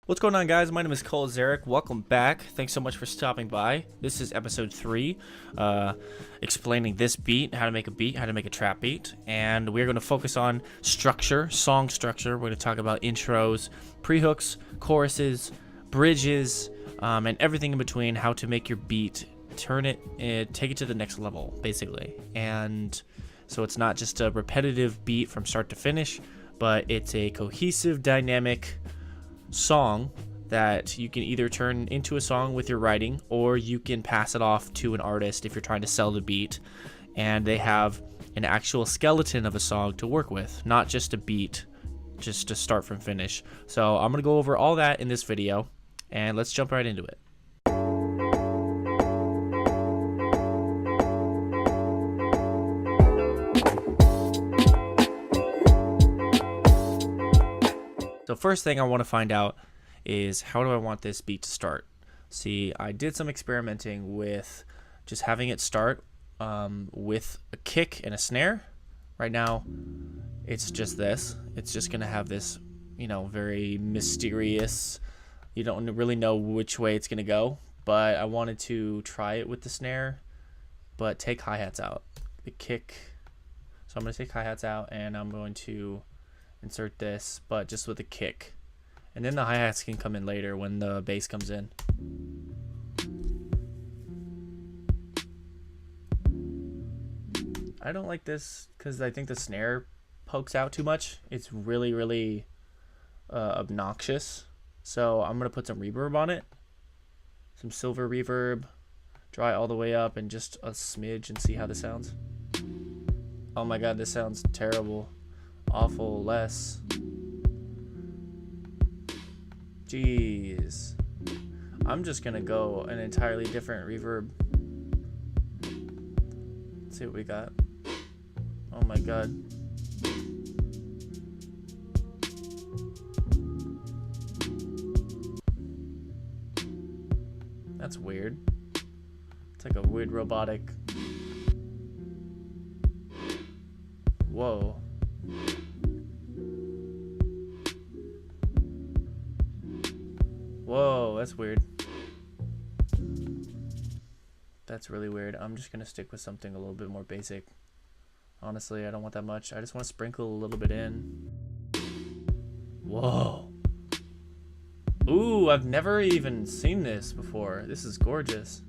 What's going on, guys? My name is Cole Zarek. Welcome back. Thanks so much for stopping by. This is episode 3, explaining this beat, how to make a beat, how to make a trap beat. And we're going to focus on structure, song structure. We're going to talk about intros, pre-hooks, choruses, bridges, and everything in between, how to make your beat, turn it, take it to the next level, basically. And so it's not just a repetitive beat from start to finish, but it's a cohesive, dynamic song that you can either turn into a song with your writing, or you can pass it off to an artist if you're trying to sell the beat and they have an actual skeleton of a song to work with, not just a beat, just to start from finish. So I'm gonna go over all that in this video, and let's jump right into it. So first thing I want to find out is, how do I want this beat to start? See, I did some experimenting with just having it start with a kick and a snare. Right now, it's just this. It's just going to have this, very mysterious, you don't really know which way it's going to go. But I wanted to try it with the snare, but take hi-hats out. The kick. So I'm going to take hi-hats out, and I'm going to insert this, but just with a kick, and then the hi-hats can come in later when the bass comes in. I don't like this because I think the snare pokes out too much. It's really obnoxious, so I'm gonna put some reverb on it, some silver reverb, draw it all the way up and just a smidge, and see how this sounds. Oh my god, this sounds terrible. Awful less. Jeez. I'm just gonna go an entirely different reverb. Let's see what we got. Oh my god. That's weird. It's like a weird robotic. Whoa. Whoa, that's weird. That's really weird. I'm just gonna stick with something a little bit more basic. Honestly, I don't want that much. I just want to sprinkle a little bit in. Whoa. Ooh, I've never even seen this before. This is gorgeous.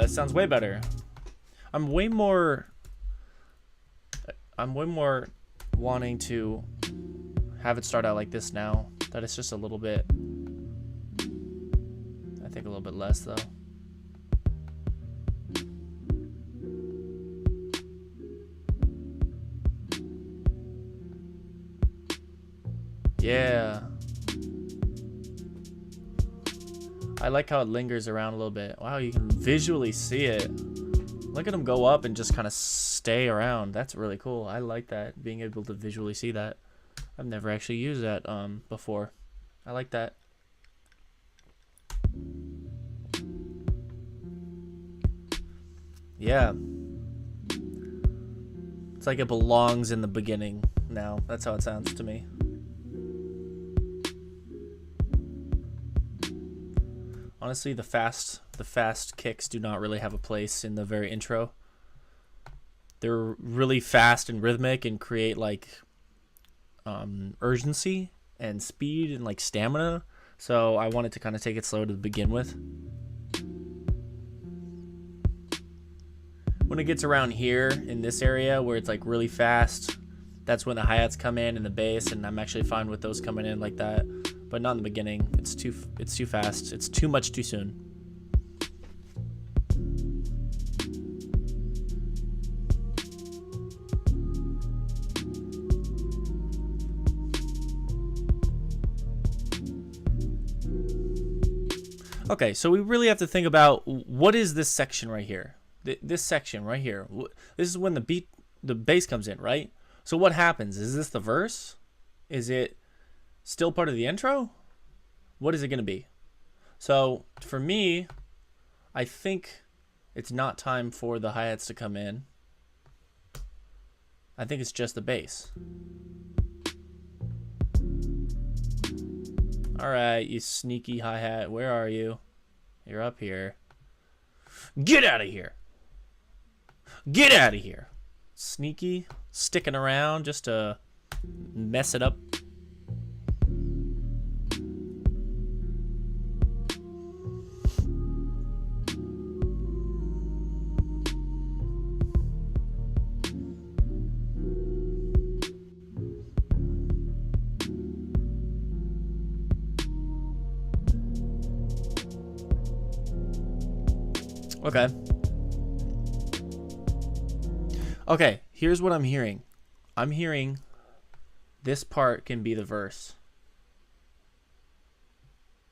That sounds way better. I'm way more wanting to have it start out like this now. That it's just a little bit, I think a little bit less though. Yeah. I like how it lingers around a little bit. Wow, you can visually see it. Look at them go up and just kind of stay around. That's really cool. I like that, being able to visually see that. I've never actually used that before. I like that. Yeah. It's like it belongs in the beginning now. That's how it sounds to me. Honestly, the fast kicks do not really have a place in the very intro. They're really fast and rhythmic and create like urgency and speed and like stamina. So I wanted to kind of take it slow to begin with. When it gets around here in this area where it's like really fast, that's when the hi-hats come in and the bass, and I'm actually fine with those coming in like that. But not in the beginning. It's too fast. It's too much too soon. Okay, so we really have to think about, what is this section right here? This section right here. This is when the bass comes in, right? So what happens? Is this the verse? Is it still part of the intro? What is it going to be? So for me, I think it's not time for the hi-hats to come in. I think it's just the bass. All right, you sneaky hi-hat. Where are you? You're up here. Get out of here. Get out of here. Sneaky, sticking around just to mess it up. Okay. Okay, here's what I'm hearing. I'm hearing this part can be the verse.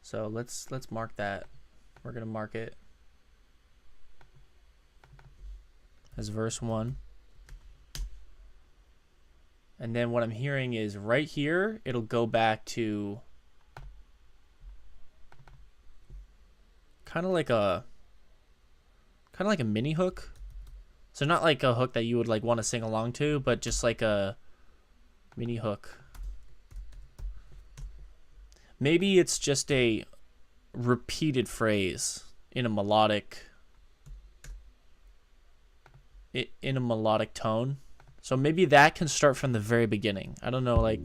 So let's mark that. We're gonna mark it as verse 1. And then what I'm hearing is right here, it'll go back to kind of like a mini hook. So not like a hook that you would like want to sing along to, but just like a mini hook. Maybe it's just a repeated phrase in a melodic tone. So maybe that can start from the very beginning. I don't know, like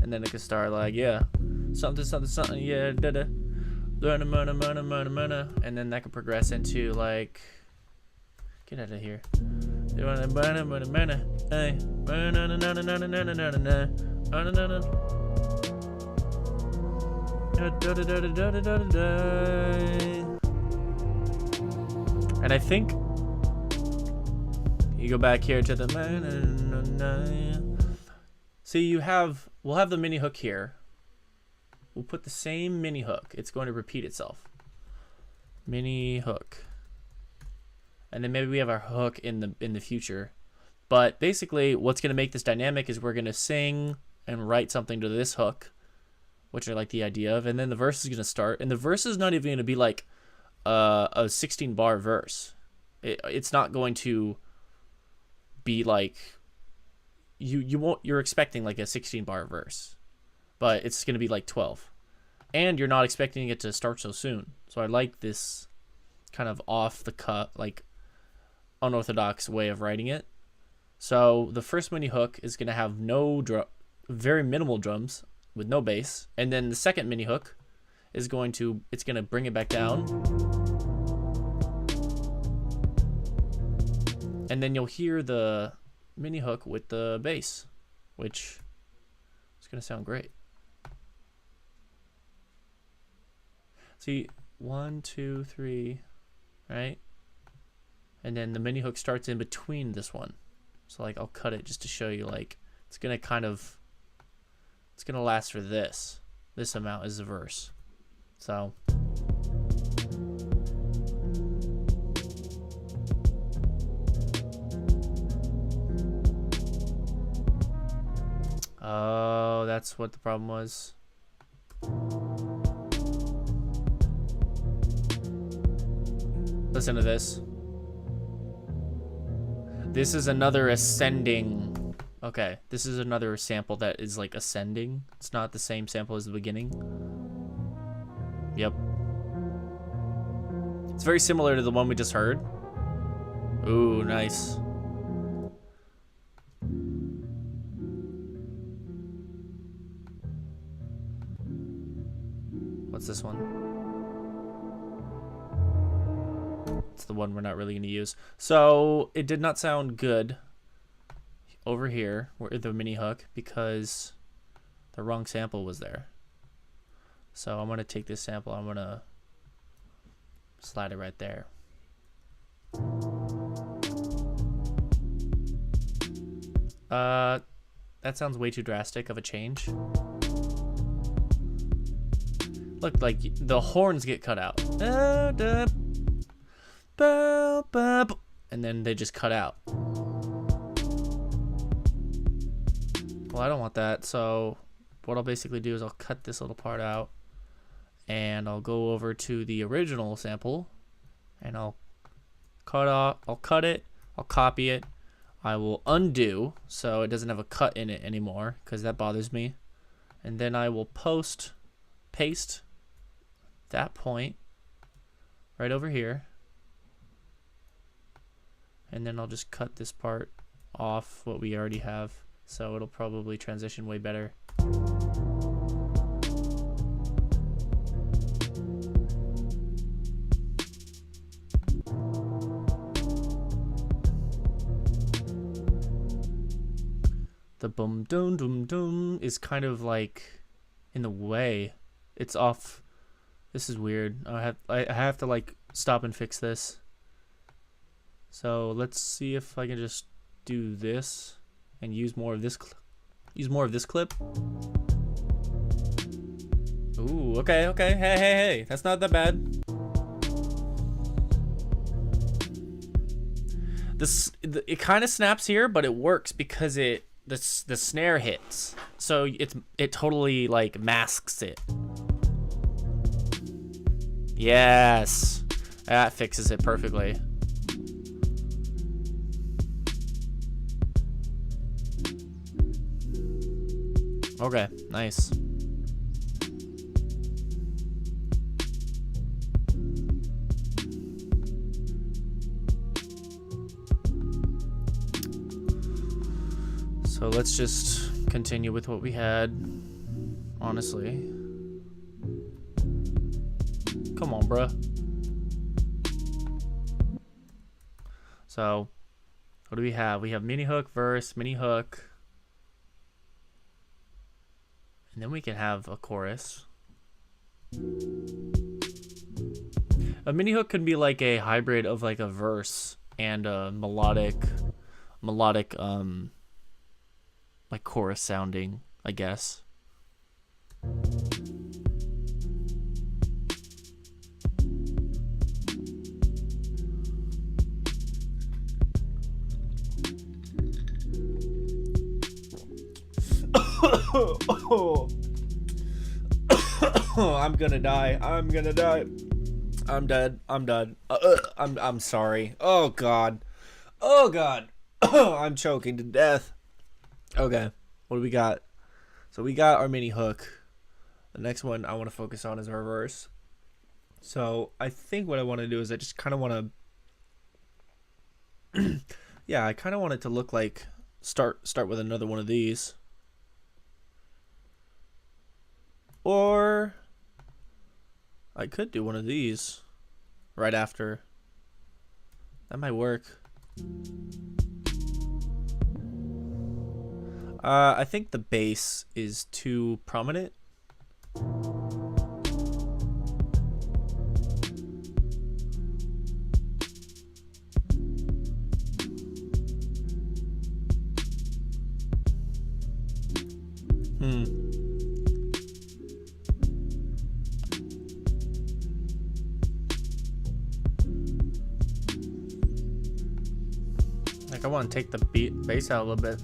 and then it could start like, yeah, something, yeah, and then that could progress into like, get out of here. And I think you go back here to the see, we'll have the mini hook here. We'll put the same mini hook. It's going to repeat itself. Mini hook. And then maybe we have our hook in the future. But basically what's going to make this dynamic is we're going to sing and write something to this hook, which I like the idea of, and then the verse is going to start, and the verse is not even going to be like a 16 bar verse. It's not going to be like you're expecting like a 16 bar verse, but it's going to be like 12, and you're not expecting it to start so soon. So I like this kind of off the cut, like unorthodox way of writing it. So the first mini hook is going to have very minimal drums with no bass, and then the second mini hook is going to bring it back down, and then you'll hear the mini hook with the bass, which is going to sound great. See, 1, 2, 3, right? And then the mini hook starts in between this one. So like I'll cut it just to show you, like it's going to last for this amount is the verse. So oh, that's what the problem was. Listen to this. This is another ascending. Okay, this is another sample that is like ascending. It's not the same sample as the beginning. Yep. It's very similar to the one we just heard. Ooh, nice. What's this one? It's the one we're not really going to use. So it did not sound good over here, where the mini hook, because the wrong sample was there. So I'm going to take this sample, I'm going to slide it right there. That sounds way too drastic of a change. Look, like the horns get cut out. And then they just cut out. Well, I don't want that, so what I'll basically do is I'll cut this little part out, and I'll go over to the original sample, and I'll cut it, I'll copy it, I will undo so it doesn't have a cut in it anymore because that bothers me, and then I will paste that point right over here, and then I'll just cut this part off what we already have, so it'll probably transition way better. The boom dum dum dum is kind of like in the way. It's off. This is weird. I have to like stop and fix this. So let's see if I can just do this and use more of this clip. Ooh, okay. Hey. That's not that bad. It kind of snaps here, but it works because the snare hits. So it totally like masks it. Yes. That fixes it perfectly. Okay, nice. So let's just continue with what we had, honestly. Come on, bruh. So, what do we have? We have mini hook, verse, mini hook. And then we can have a chorus. A mini hook could be like a hybrid of like a verse and a melodic like chorus sounding, I guess. I'm gonna die. I'm I'm dead. I'm done. I'm sorry. Oh god. I'm choking to death. Okay, what do we got? So we got our mini hook. The next one I want to focus on is our verse. So I think what I want to do is I just kind of want to yeah, I kind of want it to look like start with another one of these. Or I could do one of these right after. That might work. I think the bass is too prominent. Like I want to take the bass out a little bit.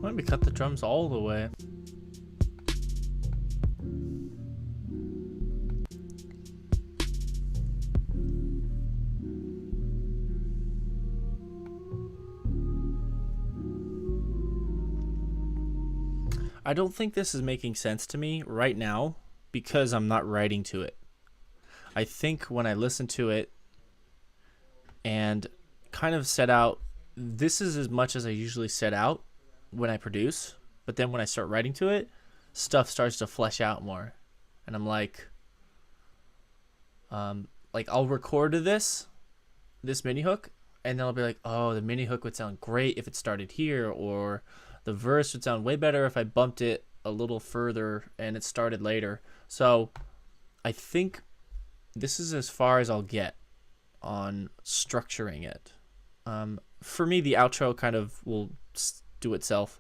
Let me cut the drums all the way. I don't think this is making sense to me right now because I'm not writing to it. I think when I listen to it and kind of set out, this is as much as I usually set out when I produce, but then when I start writing to it, stuff starts to flesh out more, and I'm like, like I'll record this mini hook, and then I'll be like, oh, the mini hook would sound great if it started here, or the verse would sound way better if I bumped it a little further and it started later. So I think this is as far as I'll get on structuring it. For me, the outro kind of will do itself.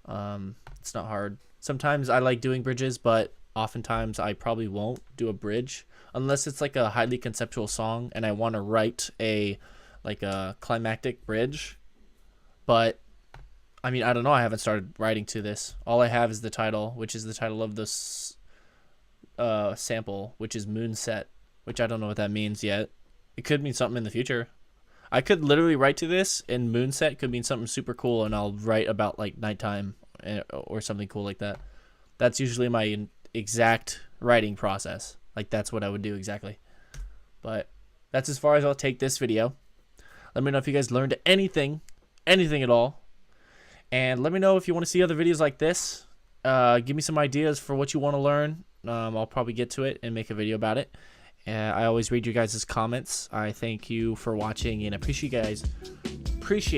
It's not hard. Sometimes I like doing bridges, but oftentimes I probably won't do a bridge unless it's like a highly conceptual song and I want to write a climactic bridge. But I mean, I don't know. I haven't started writing to this. All I have is the title, which is the title of this sample, which is Moonset, which I don't know what that means yet. It could mean something in the future. I could literally write to this, and Moonset could mean something super cool, and I'll write about like nighttime or something cool like that. That's usually my exact writing process. Like, that's what I would do exactly. But that's as far as I'll take this video. Let me know if you guys learned anything at all. And let me know if you want to see other videos like this. Give me some ideas for what you want to learn. I'll probably get to it and make a video about it. I always read your guys' comments. I thank you for watching and appreciate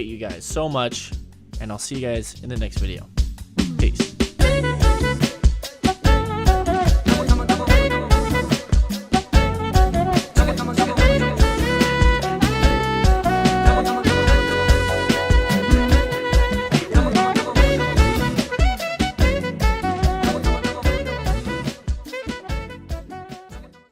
you guys so much. And I'll see you guys in the next video.